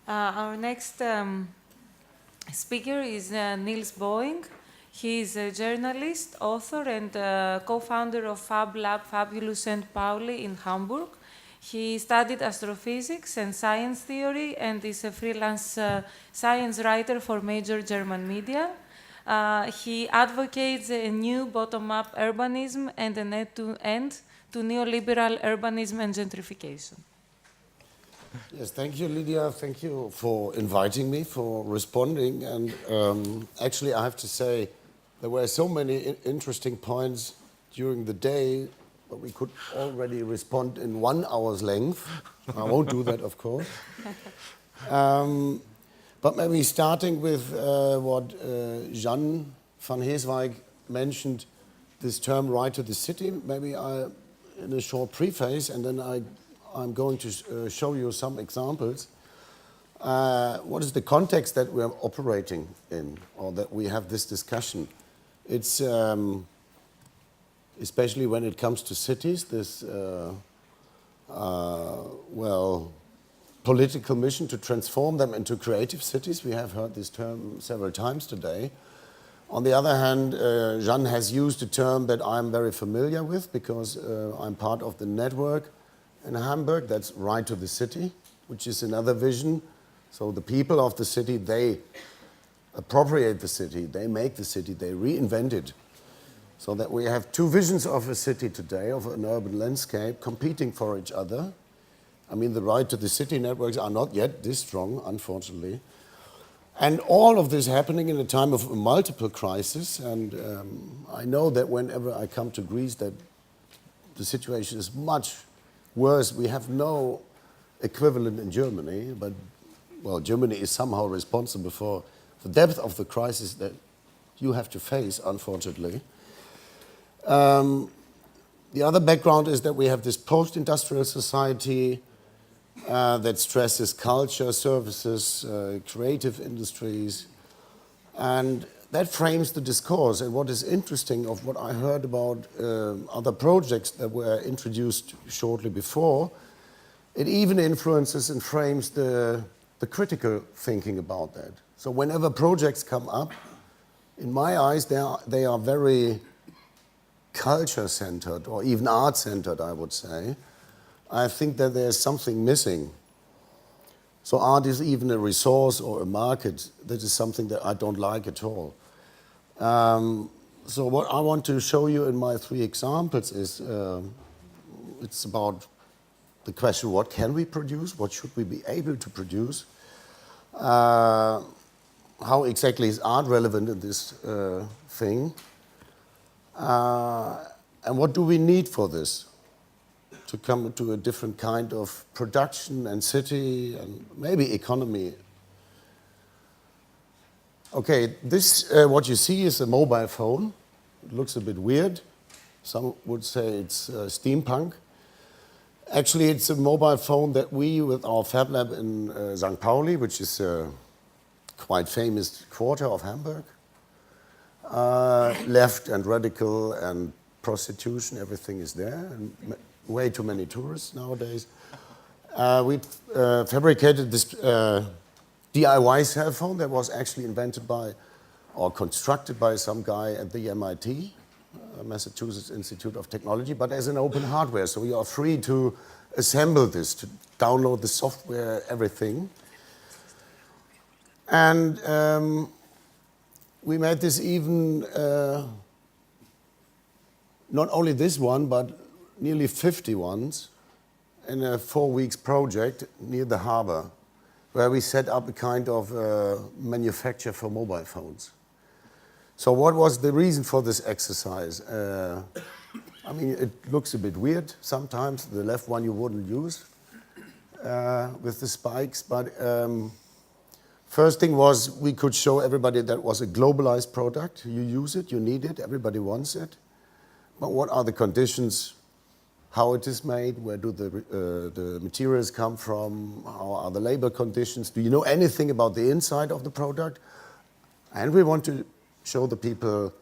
Our next speaker is Niels Boeing. He is a journalist, author, and co-founder of Fab Lab Fabulous and Pauli in Hamburg. He studied astrophysics and science theory and is a freelance science writer for major German media. He advocates a new bottom-up urbanism and an end to neoliberal urbanism and gentrification. Yes, thank you, Lydia. Thank you for inviting me, for responding. And actually, I have to say, there were so many interesting points during the day, but we could already respond in 1 hour's length. I won't do that, of course. But maybe starting with what Jan van Heeswijk mentioned, this term right to the city, maybe in a short preface, and then I'm going to show you some examples. What is the context that we're operating in, or that we have this discussion? It's especially when it comes to cities, this political mission to transform them into creative cities. We have heard this term several times today. On the other hand, Jan has used a term that I'm very familiar with because I'm part of the network in Hamburg, that's right to the city, which is another vision. So the people of the city, they appropriate the city, they make the city, they reinvent it. So that we have two visions of a city today, of an urban landscape, competing for each other. I mean, the right to the city networks are not yet this strong, unfortunately. And all of this happening in a time of multiple crises. And I know that whenever I come to Greece, that the situation is much worse. We have no equivalent in Germany, but, well, Germany is somehow responsible for the depth of the crisis that you have to face, unfortunately. The other background is that we have this post-industrial society that stresses culture, services, creative industries, and that frames the discourse. And what is interesting of what I heard about other projects that were introduced shortly before, it even influences and frames the critical thinking about that. So whenever projects come up, in my eyes, they are very culture-centered, or even art-centered, I would say. I think that there's something missing. So art is even a resource or a market. That is something that I don't like at all. So what I want to show you in my 3 examples is it's about the question, what can we produce? What should we be able to produce? How exactly is art relevant in this thing? And what do we need for this? To come to a different kind of production and city and maybe economy. Okay, this, what you see is a mobile phone. It looks a bit weird. Some would say it's steampunk. Actually, it's a mobile phone that we, with our Fab Lab in St. Pauli, which is a quite famous quarter of Hamburg, left and radical and prostitution, everything is there. And way too many tourists nowadays. We fabricated this DIY cell phone that was actually invented by or constructed by some guy at the MIT, Massachusetts Institute of Technology, but as an open hardware. So you are free to assemble this, to download the software, everything. And we made this even, not only this one, but nearly 50 ones in a 4 weeks project near the harbor, where we set up a kind of manufacture for mobile phones. So what was the reason for this exercise? I mean, it looks a bit weird sometimes, the left one you wouldn't use with the spikes, but first thing was we could show everybody that was a globalized product. You use it, you need it, everybody wants it. But what are the conditions? How it is made, where do the materials come from, how are the labor conditions, do you know anything about the inside of the product? And we want to show the people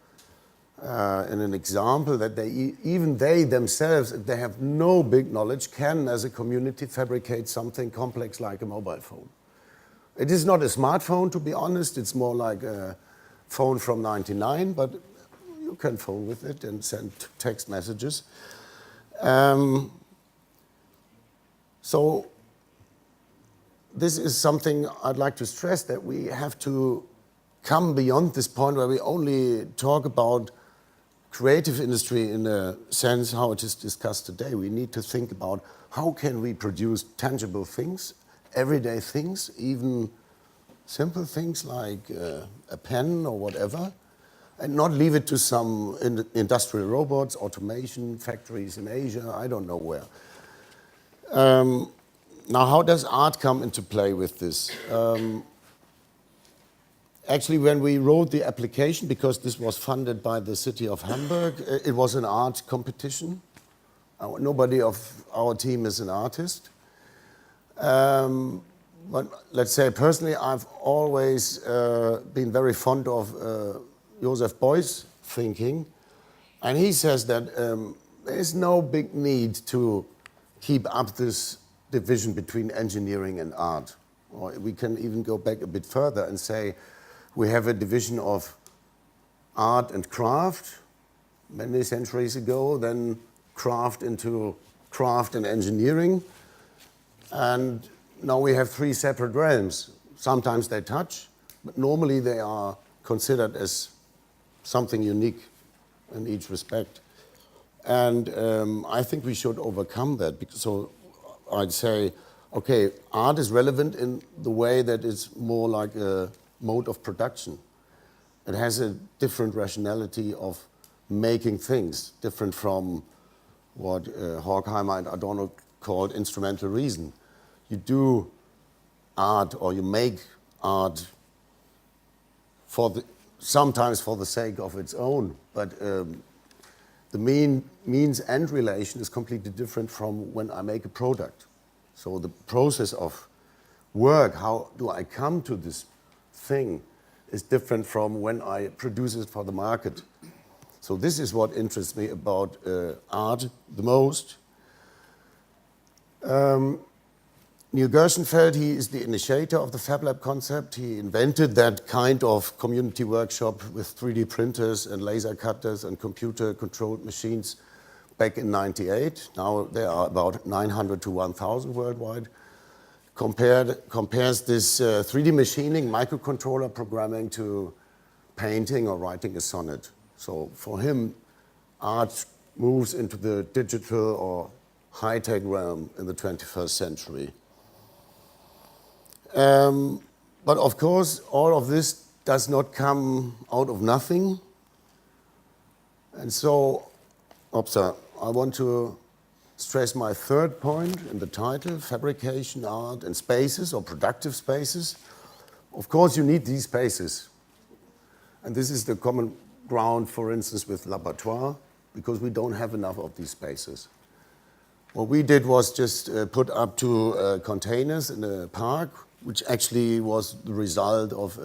in an example that even they themselves, if they have no big knowledge, can as a community fabricate something complex like a mobile phone. It is not a smartphone, to be honest. It's more like a phone from '99, but you can phone with it and send text messages. So this is something I'd like to stress, that we have to come beyond this point where we only talk about creative industry in a sense how it is discussed today. We need to think about how can we produce tangible things, everyday things, even simple things like a pen or whatever, and not leave it to some industrial robots, automation, factories in Asia, I don't know where. Now, how does art come into play with this? Actually, when we wrote the application, because this was funded by the city of Hamburg, it was an art competition. Nobody of our team is an artist. But let's say personally, I've always been very fond of Joseph Beuys' thinking. And he says that there is no big need to keep up this division between engineering and art. Or we can even go back a bit further and say we have a division of art and craft many centuries ago, then craft into craft and engineering. And now we have three separate realms. Sometimes they touch, but normally they are considered as something unique in each respect. And I think we should overcome that. So I'd say, okay, art is relevant in the way that it's more like a mode of production. It has a different rationality of making things, different from what Horkheimer and Adorno called instrumental reason. You do art or you make art sometimes for the sake of its own, but the means end relation is completely different from when I make a product. So the process of work, how do I come to this thing, is different from when I produce it for the market. So this is what interests me about art the most. Neil Gershenfeld, he is the initiator of the Fab Lab concept. He invented that kind of community workshop with 3D printers and laser cutters and computer-controlled machines back in '98. Now there are about 900 to 1,000 worldwide. Compares this 3D machining, microcontroller programming to painting or writing a sonnet. So for him, art moves into the digital or high-tech realm in the 21st century. But of course, all of this does not come out of nothing. And so, I want to stress my third point in the title, fabrication, art, and spaces, or productive spaces. Of course, you need these spaces. And this is the common ground, for instance, with LABattoir, because we don't have enough of these spaces. What we did was just put up two containers in a park, which actually was the result of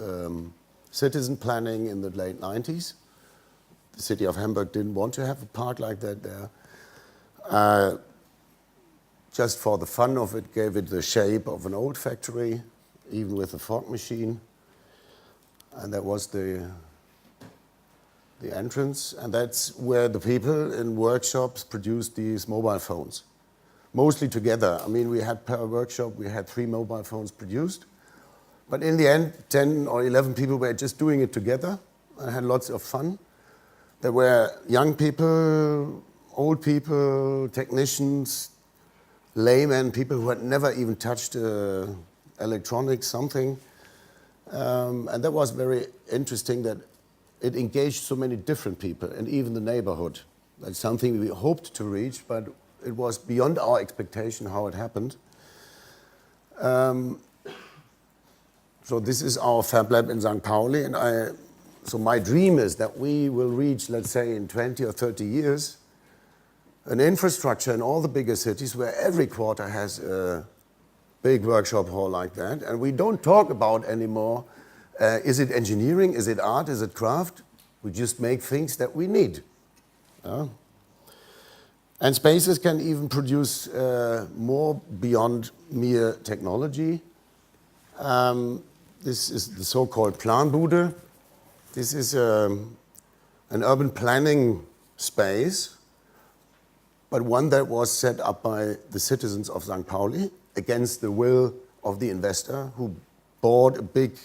citizen planning in the late 90s. The city of Hamburg didn't want to have a park like that there. Just for the fun of it, gave it the shape of an old factory, even with a fog machine. And that was the entrance. And that's where the people in workshops produced these mobile phones. Mostly together. I mean, we had per workshop, we had 3 mobile phones produced. But in the end, 10 or 11 people were just doing it together and had lots of fun. There were young people, old people, technicians, laymen, people who had never even touched electronics, something. And that was very interesting that it engaged so many different people and even the neighborhood. That's something we hoped to reach, but it was beyond our expectation how it happened. So this is our Fab Lab in St. Pauli, and so my dream is that we will reach, let's say in 20 or 30 years, an infrastructure in all the bigger cities where every quarter has a big workshop hall like that, and we don't talk about anymore, is it engineering, is it art, is it craft? We just make things that we need. And spaces can even produce more beyond mere technology. This is the so-called Planbude. This is an urban planning space, but one that was set up by the citizens of St. Pauli against the will of the investor who bought a big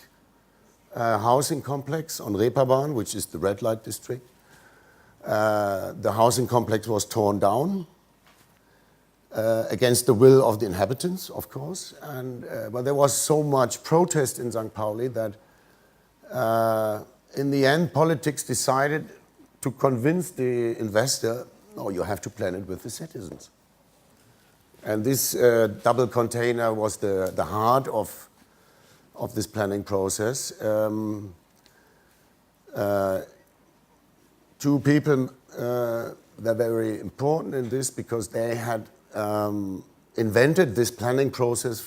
housing complex on Reeperbahn, which is the red light district. The housing complex was torn down against the will of the inhabitants, of course. But there was so much protest in St. Pauli that in the end, politics decided to convince the investor, no, you have to plan it with the citizens. And this double container was the heart of this planning process. Two people were very important in this because they had invented this planning process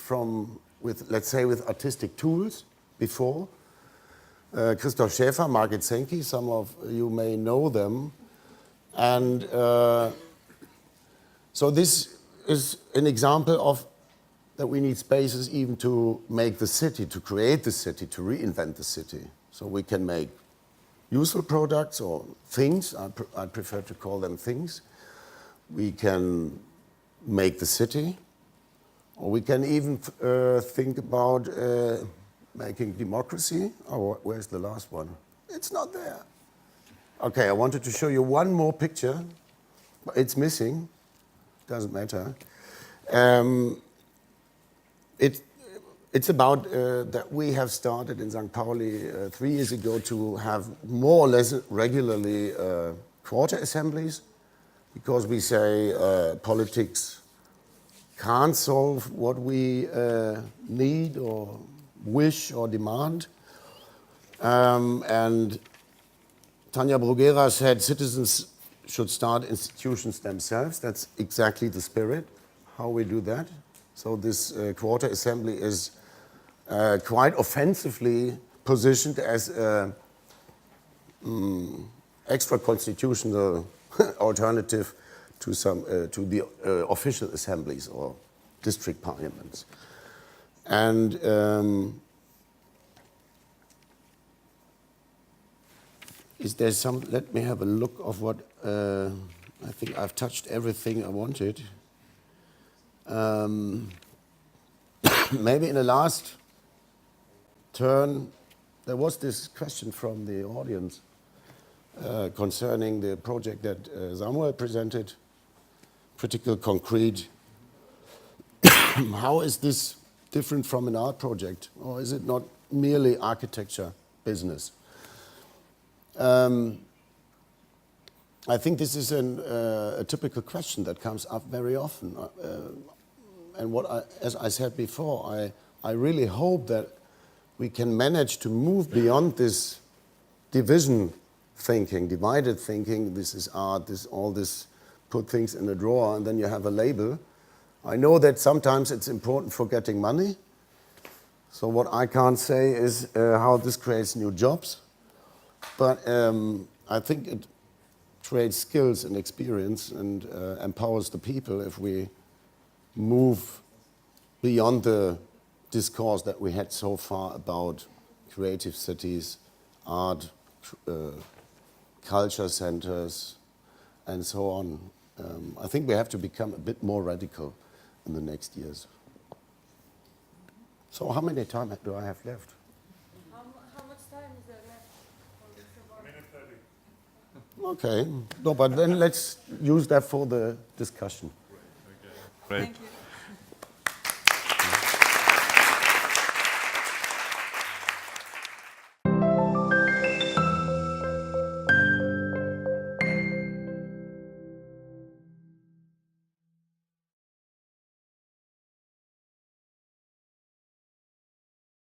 with artistic tools before. Christoph Schäfer, Margit Zenki, some of you may know them. And so this is an example of that we need spaces even to make the city, to create the city, to reinvent the city. So we can make useful products or things, I prefer to call them things. We can make the city, or we can even think about making democracy. Oh, where's the last one? It's not there. Okay, I wanted to show you one more picture, but it's missing. Doesn't matter. It's about that we have started in St. Pauli 3 years ago to have more or less regularly quarter assemblies, because we say politics can't solve what we need or wish or demand. And Tanja Bruguera said citizens should start institutions themselves. That's exactly the spirit, how we do that. So this quarter assembly is quite offensively positioned as an extra constitutional alternative to the official assemblies or district parliaments. And is there some? Let me have a look of what I think I've touched everything I wanted. Maybe in the last turn, there was this question from the audience concerning the project that Samuel presented, critical concrete. How is this different from an art project, or is it not merely architecture business? I think this is a typical question that comes up very often. And as I said before, I really hope that we can manage to move beyond this division thinking, divided thinking. This is art, all this, put things in a drawer and then you have a label. I know that sometimes it's important for getting money. So what I can't say is how this creates new jobs. But I think it creates skills and experience and empowers the people if we move beyond the discourse that we had so far about creative cities, art, culture centers, and so on. I think we have to become a bit more radical in the next years. So how many time do I have left? How much time is there left? A minute 30. Okay, no, but then let's use that for the discussion. Great. Thank you.